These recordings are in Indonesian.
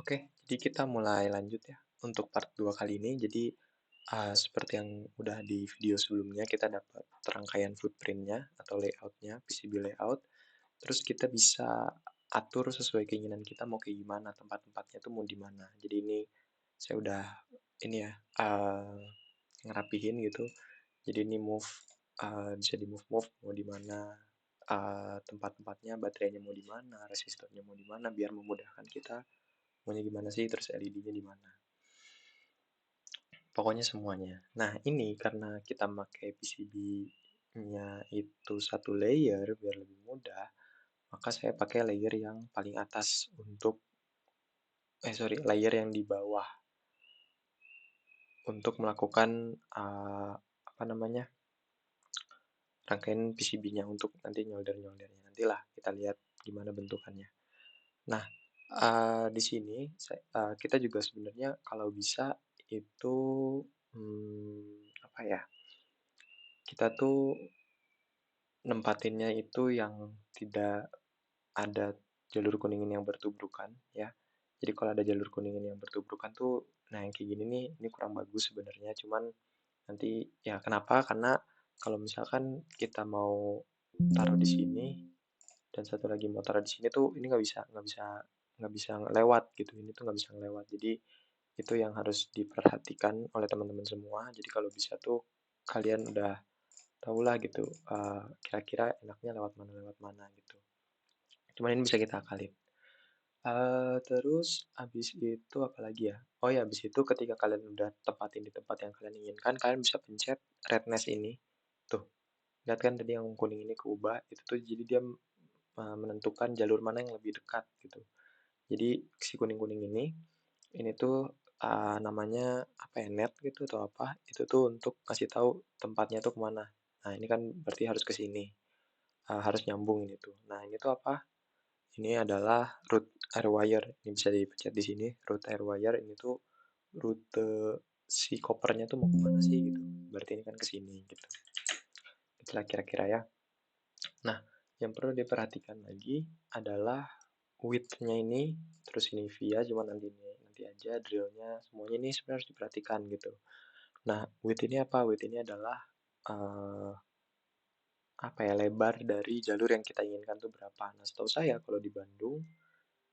Oke, jadi kita mulai lanjut ya untuk part 2 kali ini. Jadi, seperti yang udah di video sebelumnya kita dapat rangkaian footprint-nya atau layout-nya, PCB layout. Terus kita bisa atur sesuai keinginan kita mau kayak gimana, tempat-tempatnya tuh mau di mana. Jadi ini saya udah ini ya, ngerapihin gitu. Jadi ini bisa di-move-move mau di mana, tempat-tempatnya, baterainya mau di mana, resistornya mau di mana, biar memudahkan kita maunya gimana sih, terus LED-nya di mana. Pokoknya semuanya. Nah, ini karena kita pakai PCB-nya itu satu layer biar lebih mudah, maka saya pakai layer yang paling atas untuk sorry, layer yang di bawah untuk melakukan apa namanya? Rangkaian PCB-nya untuk nanti nyolder-nyoldernya. Nantilah kita lihat gimana bentukannya. Nah, di sini kita juga sebenarnya kalau bisa itu apa ya? Kita tuh nempatinnya itu yang tidak ada jalur kuningin yang bertubrukan ya. Jadi kalau ada jalur kuningin yang bertubrukan tuh, nah yang kayak gini nih, ini kurang bagus sebenarnya. Cuman nanti ya kenapa? Karena kalau misalkan kita mau taruh di sini dan satu lagi mau taruh di sini tuh, ini nggak bisa lewat gitu. Ini tuh nggak bisa lewat. Jadi itu yang harus diperhatikan oleh teman-teman semua. Jadi kalau bisa tuh kalian udah tahulah gitu, kira-kira enaknya lewat mana gitu. Cuman ini bisa kita akalin. Terus habis itu apa lagi ya? Oh ya, habis itu ketika kalian udah tempatin di tempat yang kalian inginkan, kalian bisa pencet redness ini. Tuh, lihat kan tadi yang kuning ini keubah, itu tuh jadi dia menentukan jalur mana yang lebih dekat gitu. Jadi si kuning-kuning ini tuh namanya apa ya, net gitu atau apa, itu tuh untuk kasih tahu tempatnya tuh kemana. Nah, ini kan berarti harus ke sini, harus nyambung ini tuh. Nah, ini tuh apa? Ini adalah root airwire. Ini bisa dipencet di sini, root airwire ini tuh rute si kopernya tuh mau kemana sih gitu. Berarti ini kan ke sini gitu. Itulah kira-kira ya. Nah, yang perlu diperhatikan lagi adalah width-nya ini, terus ini via, cuma nanti aja drillnya, semuanya ini sebenarnya harus diperhatikan gitu. Nah, width ini apa? Width ini adalah uh, apa ya, lebar dari jalur yang kita inginkan tuh berapa. Nah, setahu saya kalau di Bandung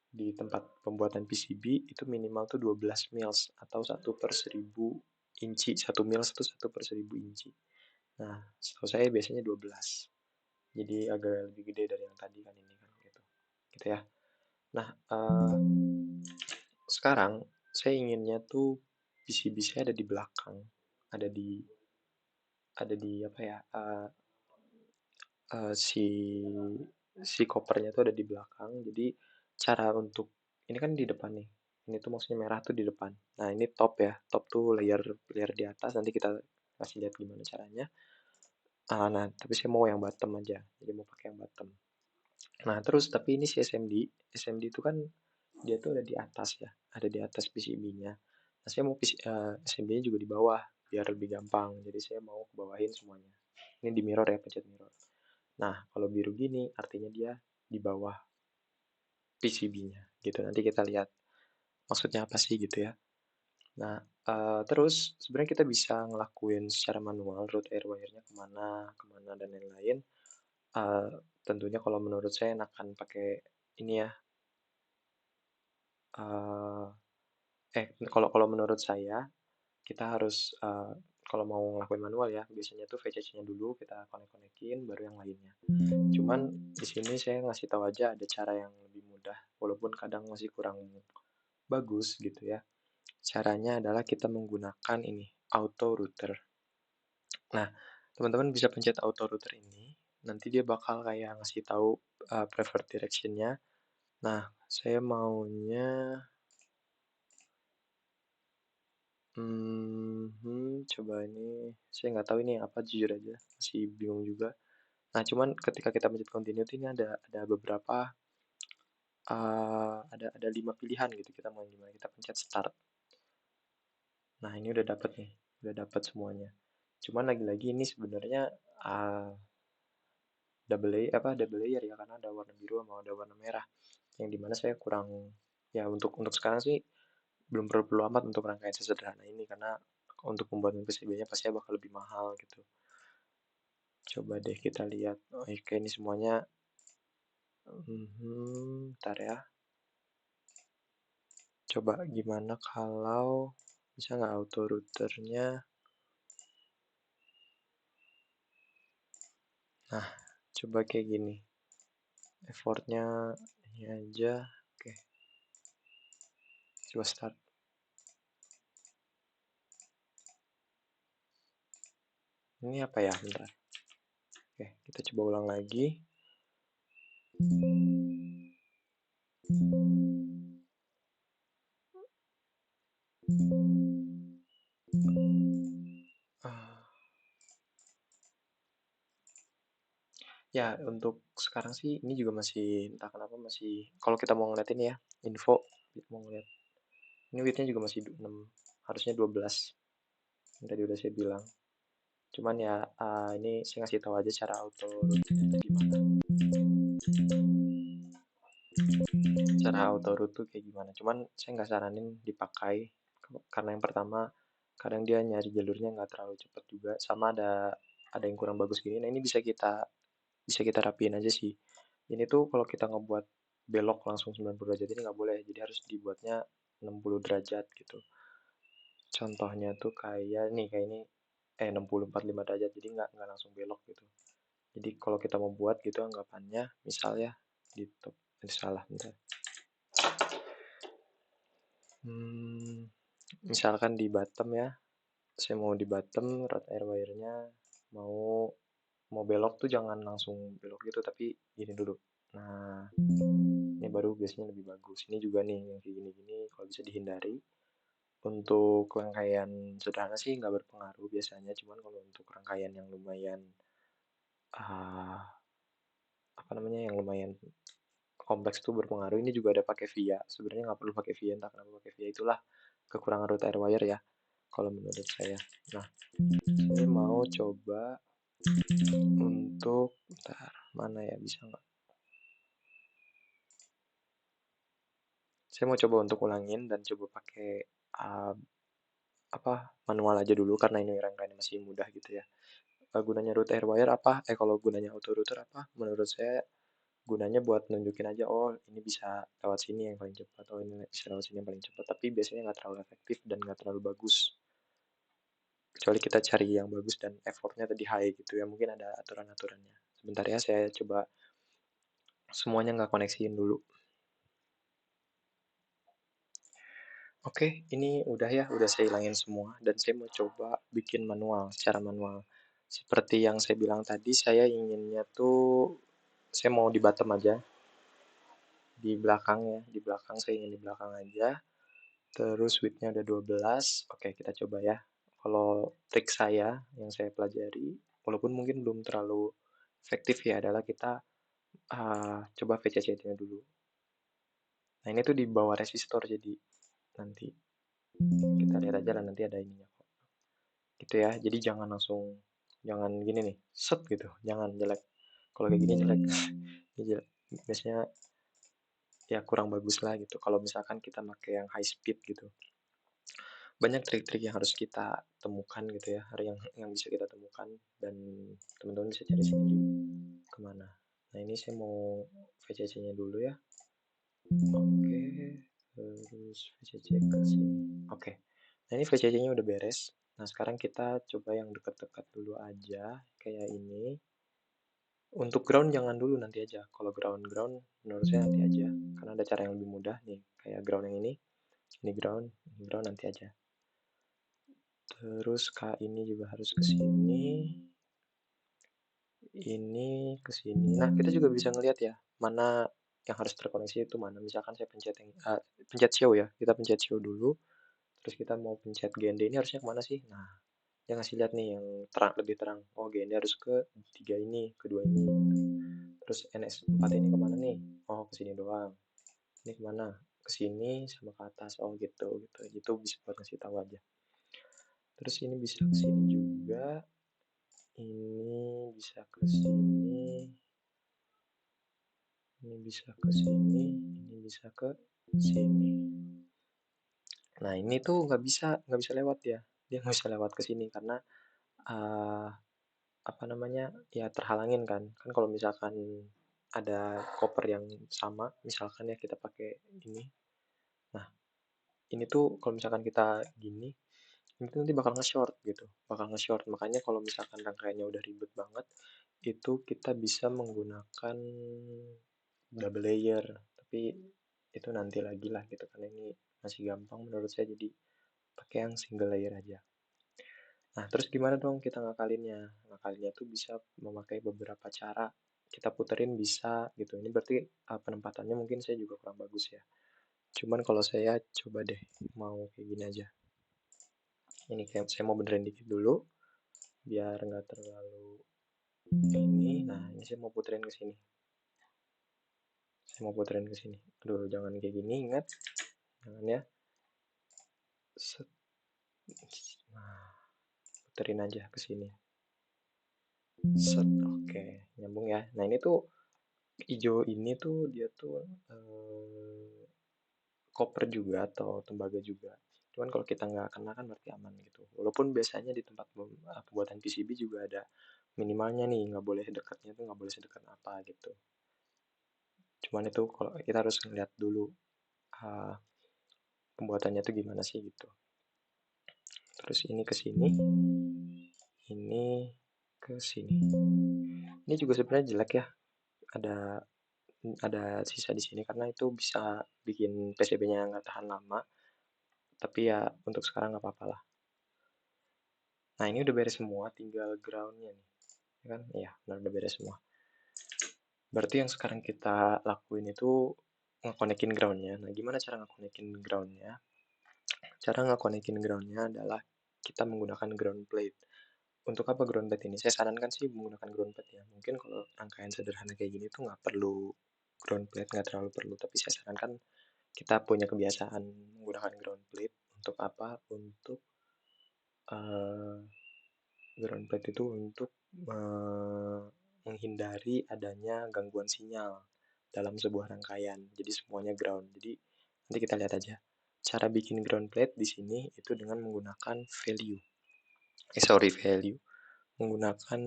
di tempat pembuatan PCB itu minimal tuh 12 mils atau 1/1000 inci. 1 mils itu 1/1000 inci. Nah, setahu saya biasanya 12. Jadi agak lebih gede dari yang tadi kan ini kan gitu. Gitu ya. Nah, sekarang saya inginnya tuh PCB saya ada di belakang. Ada di apa ya? Si kopernya tuh ada di belakang. Jadi cara untuk ini kan di depan nih. Ini tuh maksudnya merah tuh di depan. Nah, ini top ya. Top tuh layer layer di atas. Nanti kita kasih lihat gimana caranya. Nah, tapi saya mau yang bottom aja. Jadi mau pakai yang bottom. Nah, terus tapi ini si SMD. SMD itu kan dia tuh ada di atas ya. Ada di atas PCB-nya. Nah, saya mau SMD-nya juga di bawah biar lebih gampang. Jadi saya mau ke bawahin semuanya. Ini di mirror ya, pencet mirror. Nah, kalau biru gini artinya dia di bawah PCB-nya gitu. Nanti kita lihat maksudnya apa sih gitu ya. Nah, terus sebenarnya kita bisa ngelakuin secara manual route airwire-nya kemana, dan lain-lain. Uh, Tentunya kalau menurut saya enakan pakai ini ya. Uh, kalau kalau menurut saya kita harus kalau mau ngelakuin manual ya, biasanya tuh VCC-nya dulu kita konek-konekin, baru yang lainnya. Cuman di sini saya ngasih tahu aja ada cara yang lebih mudah, walaupun kadang masih kurang bagus gitu ya. Caranya adalah kita menggunakan ini, auto router. Nah, teman-teman bisa pencet auto router ini, nanti dia bakal kayak ngasih tahu preferred direction-nya. Nah, saya maunya coba ini, saya nggak tahu ini apa, jujur aja, masih bingung juga. Nah, cuman ketika kita pencet continue ini ada beberapa ada 5 pilihan gitu, kita mau yang gimana, kita pencet start. Nah, ini udah dapet nih, udah dapet semuanya. Cuman lagi-lagi ini sebenarnya uh, double layer ya, karena ada warna biru sama ada warna merah. Yang dimana saya kurang Ya untuk sekarang sih belum perlu amat untuk rangkaian sesederhana ini karena untuk membuat PCB-nya pasti bakal lebih mahal gitu. Coba deh kita lihat. Oh, oke, ini semuanya. Ntar ya. Coba gimana kalau bisa nggak auto routernya? Nah, coba kayak gini. Effortnya ini aja. Oke, coba start. Ini apa ya? Bentar. Oke, kita coba ulang lagi. Ah, ya, untuk sekarang sih ini juga masih entah kenapa masih kalau kita mau ngeliatin ya info mau ngeliat ini widthnya juga masih 6 harusnya 12 yang tadi udah saya bilang. Cuman ya ini saya ngasih tahu aja cara auto root-nya gimana. Cara auto root tuh kayak gimana. Cuman saya nggak saranin dipakai karena yang pertama kadang dia nyari jalurnya nggak terlalu cepat juga sama ada yang kurang bagus gini. Nah ini bisa kita rapiin aja sih. Ini tuh kalau kita ngebuat belok langsung 90 derajat ini nggak boleh. Jadi harus dibuatnya 60 derajat gitu. Contohnya tuh kayak ini 60 45 derajat. Jadi nggak langsung belok gitu. Jadi kalau kita mau buat gitu anggapannya misal ya di top ini salah bentar. Misalkan di bottom ya. Saya mau di bottom root air wire-nya mau mau belok tuh jangan langsung belok gitu tapi gini dulu. Nah, ini baru biasanya lebih bagus. Ini juga nih yang kayak gini-gini kalau bisa dihindari. Untuk rangkaian sederhana sih nggak berpengaruh biasanya, cuman kalau untuk rangkaian yang lumayan ah, apa namanya yang lumayan kompleks tuh berpengaruh. Ini juga ada pakai via. Sebenarnya nggak perlu pakai via, entah kenapa pakai via itulah kekurangan root air wire ya kalau menurut saya. Nah, saya mau coba untuk bentar, mana ya bisa nggak? Saya mau coba untuk ulangin dan coba pakai uh, apa manual aja dulu karena ini rangkaiannya masih mudah gitu ya. Gunanya root air wire apa? Kalau gunanya auto router apa? Menurut saya gunanya buat nunjukin aja, oh ini bisa lewat sini yang paling cepat, oh ini bisa lewat sini yang paling cepat. Tapi biasanya nggak terlalu efektif dan nggak terlalu bagus. Kecuali kita cari yang bagus dan effortnya tadi high gitu ya. Mungkin ada aturan-aturannya. Sebentar ya, saya coba semuanya nggak koneksiin dulu. Oke, ini udah ya, udah saya hilangin semua dan saya mau coba bikin manual, secara manual. Seperti yang saya bilang tadi, saya inginnya tuh saya mau di bottom aja, di belakang ya, di belakang saya ingin di belakang aja. Terus widthnya ada 12. Oke, kita coba ya. Kalau trik saya yang saya pelajari, walaupun mungkin belum terlalu efektif ya, adalah kita coba VCC-nya dulu. Nah, ini tuh di bawah resistor jadi nanti kita lihat aja lah nanti ada ininya kok. Gitu ya. Jadi jangan gini nih, set gitu. Jangan jelek. Kalau kayak gini jelek. Ini jelek. Biasanya ya kurang bagus lah gitu. Kalau misalkan kita pakai yang high speed gitu. Banyak trik-trik yang harus kita temukan gitu ya, yang bisa kita temukan dan teman-teman bisa cari sendiri kemana. Nah ini saya mau VCC-nya dulu ya. Oke, terus VCC ke sini. Oke, nah ini VCC-nya udah beres. Nah sekarang kita coba yang dekat-dekat dulu aja, kayak ini. Untuk ground jangan dulu nanti aja. Kalau ground menurut saya nanti aja, karena ada cara yang lebih mudah nih, kayak ground yang ini ground nanti aja. Terus K ini juga harus ke sini. Ini ke sini. Nah, kita juga bisa ngelihat ya, mana yang harus terkoneksi itu mana. Misalkan saya pencet show ya. Kita pencet show dulu. Terus kita mau pencet GND ini harusnya kemana sih? Nah, dia ngasih lihat nih yang terang lebih terang. Oh, GND harus ke 3 ini, kedua ini. Terus NS4 ini kemana nih? Oh, ke sini doang. Ini kemana? Ke sini sama ke atas. Oh, gitu gitu. Itu bisa buat ngasih tahu aja. Terus ini bisa ke sini juga. Ini bisa ke sini. Ini bisa ke sini, ini bisa ke sini. Nah ini tuh nggak bisa lewat ya. Dia nggak bisa lewat ke sini karena uh, apa namanya ya terhalangin kan. Kan kalau misalkan ada koper yang sama, misalkan ya kita pakai ini. Nah ini tuh kalau misalkan kita gini, ini tuh nanti bakal nge-short gitu, bakal nge-short. Makanya kalau misalkan rangkaiannya udah ribet banget, itu kita bisa menggunakan double layer. Tapi itu nanti lagi lah gitu, karena ini masih gampang menurut saya, jadi pakai yang single layer aja. Nah, terus gimana dong kita ngakalinnya? Ngakalinnya tuh bisa memakai beberapa cara. Kita puterin bisa gitu. Ini berarti penempatannya mungkin saya juga kurang bagus ya. Cuman kalau saya coba deh mau kayak gini aja. Ini kayak saya mau benerin dikit dulu biar nggak terlalu ini. Nah, ini saya mau puterin ke sini. Saya mau puterin ke sini. Aduh, jangan kayak gini, ingat. Jangan ya. Set. Nah, puterin aja ke sini. Set. Oke, nyambung ya. Nah, ini tuh hijau ini tuh dia tuh koper juga atau tembaga juga. Cuman kalau kita nggak kena kan berarti aman gitu. Walaupun biasanya di tempat pembuatan PCB juga ada minimalnya nih, nggak boleh dekatnya tuh nggak boleh sedekat apa gitu. Cuman itu kalau kita harus ngeliat dulu uh, pembuatannya tuh gimana sih gitu. Terus ini ke sini, ini ke sini. Ini juga sebenarnya jelek ya. Ada ada sisa di sini karena itu bisa bikin PCB-nya nggak tahan lama. Tapi ya untuk sekarang nggak apa-apa lah. Nah ini udah beres semua, tinggal groundnya nih, ya kan? Iya, benar udah beres semua. Berarti yang sekarang kita lakuin itu ngekonekin groundnya. Nah gimana cara ngekonekin groundnya? Cara ngekonekin groundnya adalah kita menggunakan ground plate. Untuk apa ground plate ini? Saya sarankan sih menggunakan ground plate ya. Mungkin kalau rangkaian sederhana kayak gini tuh nggak perlu ground plate, nggak terlalu perlu. Tapi saya sarankan kita punya kebiasaan menggunakan ground plate. Untuk apa? Untuk uh, ground plate itu untuk menghindari adanya gangguan sinyal dalam sebuah rangkaian. Jadi semuanya ground. Jadi nanti kita lihat aja. Cara bikin ground plate di sini itu dengan menggunakan value. Value. Menggunakan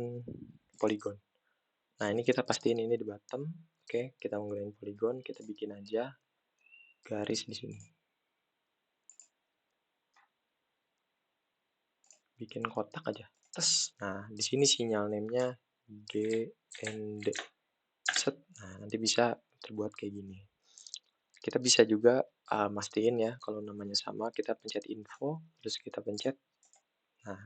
polygon. Nah, ini kita pastiin ini di bottom. Oke, kita menggunakan polygon, kita bikin aja garis di sini. Bikin kotak aja. Tes. Nah, di sini sinyal name-nya GND. Set. Nah, nanti bisa terbuat kayak gini. Kita bisa juga mastiin ya kalau namanya sama, kita pencet info, terus kita pencet. Nah,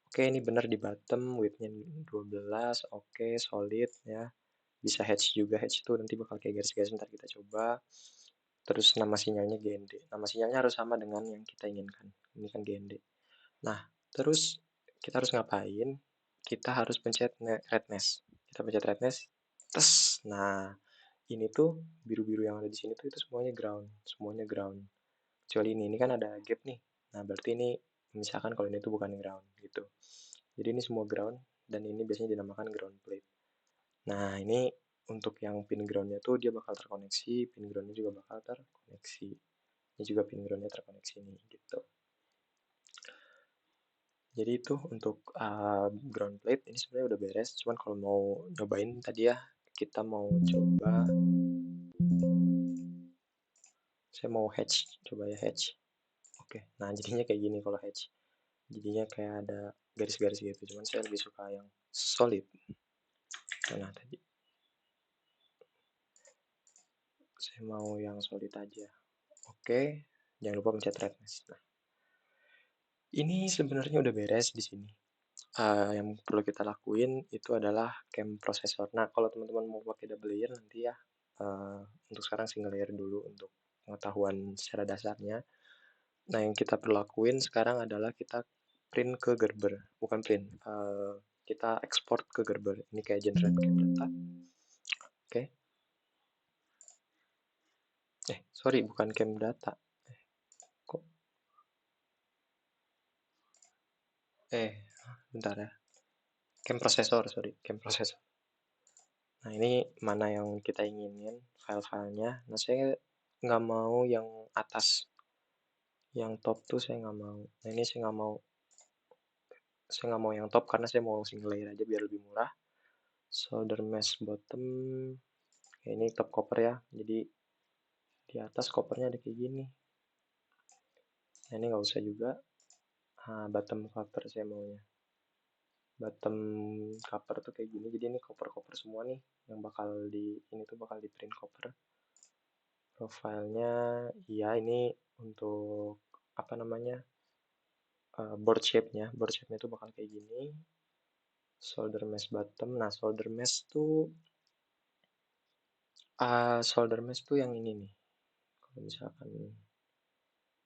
oke ini benar di bottom, width-nya 12, oke solid ya. Bisa hatch juga, hatch itu nanti bakal kayak garis-garis, ntar kita coba. Terus nama sinyalnya GND. Nama sinyalnya harus sama dengan yang kita inginkan. Ini kan GND. Nah, terus kita harus ngapain? Kita harus pencet redness. Kita pencet redness. Tes. Nah, ini tuh biru-biru yang ada di sini tuh itu semuanya ground, semuanya ground. Kecuali ini kan ada gap nih. Nah, berarti ini misalkan kalau ini tuh bukan ground gitu. Jadi ini semua ground dan ini biasanya dinamakan ground plate. Nah, ini untuk yang pin groundnya tuh dia bakal terkoneksi, pin groundnya juga bakal terkoneksi. Ini juga pin groundnya terkoneksi nih gitu. Jadi itu untuk ground plate ini sebenarnya udah beres. Cuman kalau mau nyobain tadi ya, kita mau coba, saya mau hatch, coba ya hatch. Oke, nah jadinya kayak gini kalau hatch. Jadinya kayak ada garis-garis gitu. Cuman saya lebih suka yang solid. Nah tadi saya mau yang solid aja. Oke, jangan lupa pencet redness. Nah, ini sebenarnya udah beres di sini. Yang perlu kita lakuin itu adalah cam processor. Nah, kalau teman-teman mau pakai double layer nanti ya, untuk sekarang single layer dulu untuk pengetahuan secara dasarnya. Nah, yang kita perlu lakuin sekarang adalah kita print ke Gerber, bukan print, kita ekspor ke Gerber. Ini kayak generate cam data. Oke. Sorry, bukan cam data. Kok? Bentar ya. Cam processor, sorry, cam processor. Nah, ini mana yang kita inginin file-filenya. Nah, saya nggak mau yang atas, yang top tuh saya nggak mau. Nah, ini saya nggak mau yang top karena saya mau single layer aja biar lebih murah. Solder mesh bottom, ini top cover ya. Jadi di atas covernya ada kayak gini. Nah, ini nggak usah juga. Nah, bottom cover saya maunya. Bottom cover tuh kayak gini. Jadi ini cover-cover semua nih yang bakal ini tuh bakal di print cover. Profilnya, ya ini untuk apa namanya, board shape-nya tuh bakal kayak gini. Solder mesh bottom. Nah, solder mesh tuh yang ini nih. Kalau misalkan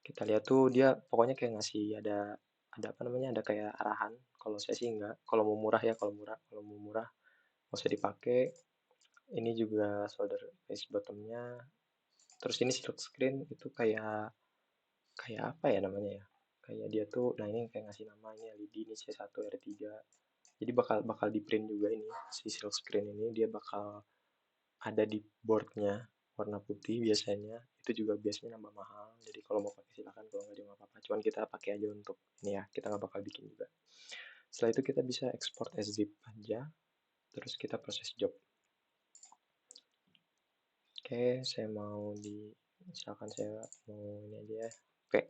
kita lihat tuh dia pokoknya kayak ngasih ada apa namanya, ada kayak arahan. Kalau saya sih enggak. Kalau mau murah ya, kalau mau murah nggak usah dipakai. Ini juga solder mesh bottomnya. Terus ini silk screen itu kayak kayak apa ya namanya ya? Kayak dia tuh, nah ini kayak ngasih nama ini LED ini C1 R3. Jadi bakal bakal di print juga ini si silk screen ini dia bakal ada di boardnya warna putih biasanya. Itu juga biasanya nambah mahal. Jadi kalau mau pakai silakan, kalau nggak juga nggak apa-apa. Cuman kita pakai aja untuk ini ya. Kita nggak bakal bikin juga. Setelah itu kita bisa export as zip aja. Terus kita proses job. Oke, saya mau misalkan saya mau ini aja ya. Oke,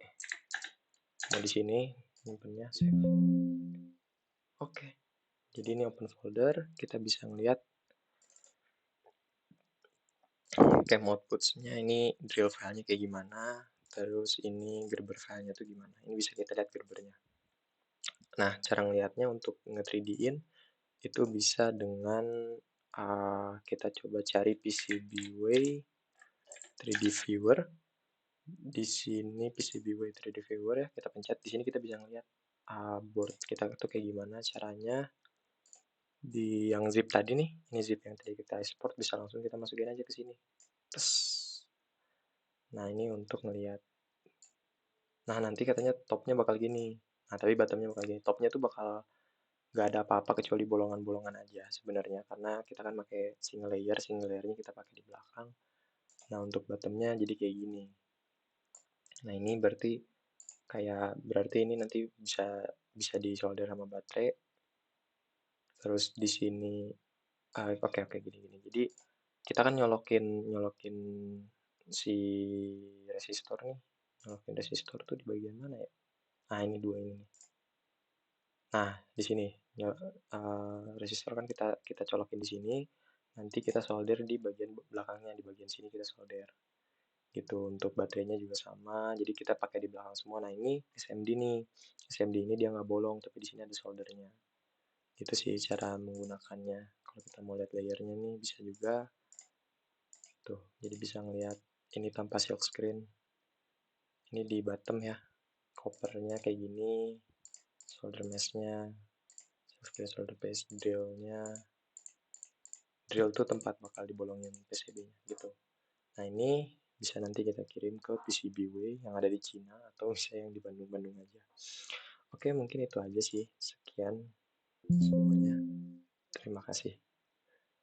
mau di sini nyimpennya save. Oke, jadi ini open folder, kita bisa ngeliat. Oke, outputs-nya ini drill filenya kayak gimana, terus ini Gerber filenya tuh gimana. Ini bisa kita lihat Gerbernya. Nah, cara ngeliatnya untuk nge-3D-in itu bisa dengan kita coba cari PCBWay 3D Viewer. Di sini PCBWay 3D Viewer ya, kita pencet. Di sini kita bisa ngeliat board kita tuh kayak gimana caranya. Di yang zip tadi nih, ini zip yang tadi kita export, bisa langsung kita masukin aja ke sini. Tes. Nah, ini untuk ngelihat. Nah, nanti katanya topnya bakal gini. Nah, tapi bottomnya bakal gini. Topnya tuh bakal nggak ada apa-apa kecuali bolongan-bolongan aja sebenarnya. Karena kita kan pakai single layernya kita pakai di belakang. Nah, untuk bottomnya jadi kayak gini. Nah, ini berarti ini nanti bisa bisa disolder sama baterai. Terus di sini, oke gini. Jadi kita kan nyolokin nyolokin si resistor nih. Nyolokin resistor tuh di bagian mana ya? Nah, ini dua ini nih. Nah, di sini resistor kan kita kita colokin di sini. Nanti kita solder di bagian belakangnya, di bagian sini kita solder. Gitu. Untuk baterainya juga sama. Jadi kita pakai di belakang semua. Nah, ini SMD nih. SMD ini dia nggak bolong, tapi di sini ada soldernya. Itu sih cara menggunakannya. Kalau kita mau lihat layernya nih bisa juga. Tuh, jadi bisa ngelihat ini tanpa silk screen. Ini di bottom ya. Covernya kayak gini. Solder meshnya. Solder base drillnya. Drill tuh tempat bakal dibolongin PCB-nya gitu. Nah, ini bisa nanti kita kirim ke PCBWay yang ada di Cina atau bisa yang di Bandung-Bandung aja. Oke, mungkin itu aja sih. Sekian semuanya. Terima kasih.